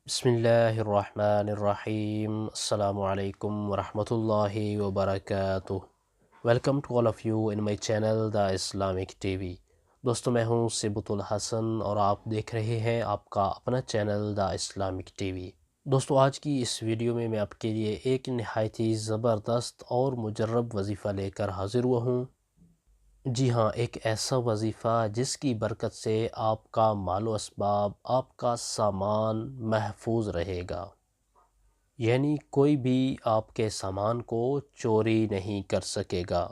بسم اللہ الرحمن الرحیم السلام علیکم ورحمۃ اللہ وبرکاتہ۔ Welcome to all of you in my channel the Islamic TV. دوستو میں ہوں صبت الحسن اور آپ دیکھ رہے ہیں آپ کا اپنا channel the Islamic TV. دوستو آج کی اس ویڈیو میں آپ کے لیے ایک نہایت ہی زبردست اور مجرب وظیفہ لے کر حاضر ہوا ہوں۔ جی ہاں، ایک ایسا وظیفہ جس کی برکت سے آپ کا مال و اسباب، آپ کا سامان محفوظ رہے گا، یعنی کوئی بھی آپ کے سامان کو چوری نہیں کر سکے گا۔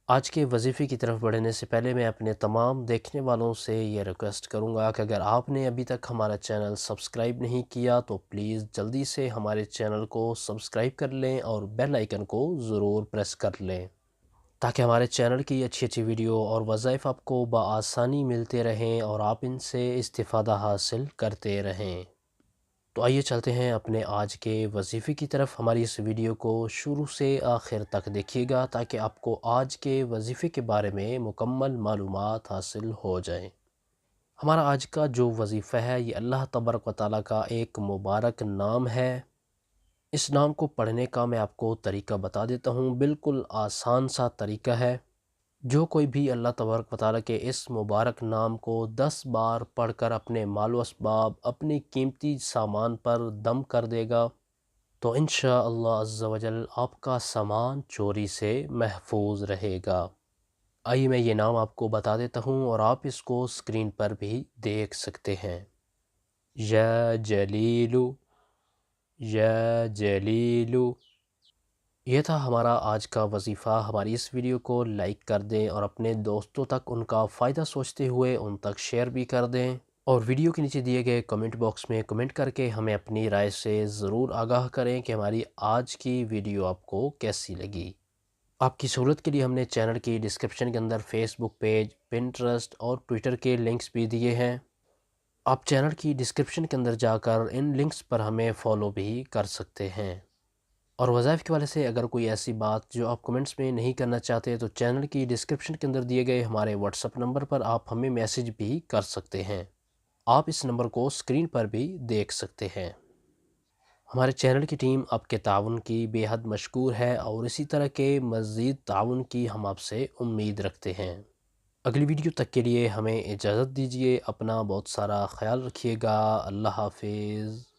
آج کے وظیفے کی طرف بڑھنے سے پہلے میں اپنے تمام دیکھنے والوں سے یہ ریکویسٹ کروں گا کہ اگر آپ نے ابھی تک ہمارا چینل سبسکرائب نہیں کیا تو پلیز جلدی سے ہمارے چینل کو سبسکرائب کر لیں اور بیل آئیکن کو ضرور پریس کر لیں، تاکہ ہمارے چینل کی اچھی اچھی ویڈیو اور وظائف آپ کو بآسانی ملتے رہیں اور آپ ان سے استفادہ حاصل کرتے رہیں۔ تو آئیے چلتے ہیں اپنے آج کے وظیفے کی طرف۔ ہماری اس ویڈیو کو شروع سے آخر تک دیکھیے گا تاکہ آپ کو آج کے وظیفے کے بارے میں مکمل معلومات حاصل ہو جائیں۔ ہمارا آج کا جو وظیفہ ہے یہ اللہ تبارک و تعالیٰ کا ایک مبارک نام ہے۔ اس نام کو پڑھنے کا میں آپ کو طریقہ بتا دیتا ہوں، بالکل آسان سا طریقہ ہے۔ جو کوئی بھی اللہ تبارک و تعالیٰ کے اس مبارک نام کو 10 بار پڑھ کر اپنے مال و اسباب، اپنی قیمتی سامان پر دم کر دے گا تو انشاءاللہ عز و جل آپ کا سامان چوری سے محفوظ رہے گا۔ آئیے میں یہ نام آپ کو بتا دیتا ہوں اور آپ اس کو اسکرین پر بھی دیکھ سکتے ہیں۔ یا جلیلو، یا جلیلو۔ یہ تھا ہمارا آج کا وظیفہ۔ ہماری اس ویڈیو کو لائک کر دیں اور اپنے دوستوں تک ان کا فائدہ سوچتے ہوئے ان تک شیئر بھی کر دیں، اور ویڈیو کے نیچے دیے گئے کمنٹ باکس میں کمنٹ کر کے ہمیں اپنی رائے سے ضرور آگاہ کریں کہ ہماری آج کی ویڈیو آپ کو کیسی لگی۔ آپ کی سہولت کے لیے ہم نے چینل کی ڈسکرپشن کے اندر فیس بک پیج، پنٹرسٹ اور ٹویٹر کے لنکس بھی دیے ہیں۔ آپ چینل کی ڈسکرپشن کے اندر جا کر ان لنکس پر ہمیں فالو بھی کر سکتے ہیں۔ اور وظائف کے والے سے اگر کوئی ایسی بات جو آپ کمنٹس میں نہیں کرنا چاہتے تو چینل کی ڈسکرپشن کے اندر دیے گئے ہمارے واٹس ایپ نمبر پر آپ ہمیں میسج بھی کر سکتے ہیں۔ آپ اس نمبر کو اسکرین پر بھی دیکھ سکتے ہیں۔ ہمارے چینل کی ٹیم آپ کے تعاون کی بے حد مشکور ہے اور اسی طرح کے مزید تعاون کی ہم آپ سے امید رکھتے ہیں۔ اگلی ویڈیو تک کے لیے ہمیں اجازت دیجیے۔ اپنا بہت سارا خیال رکھیے گا۔ اللہ حافظ۔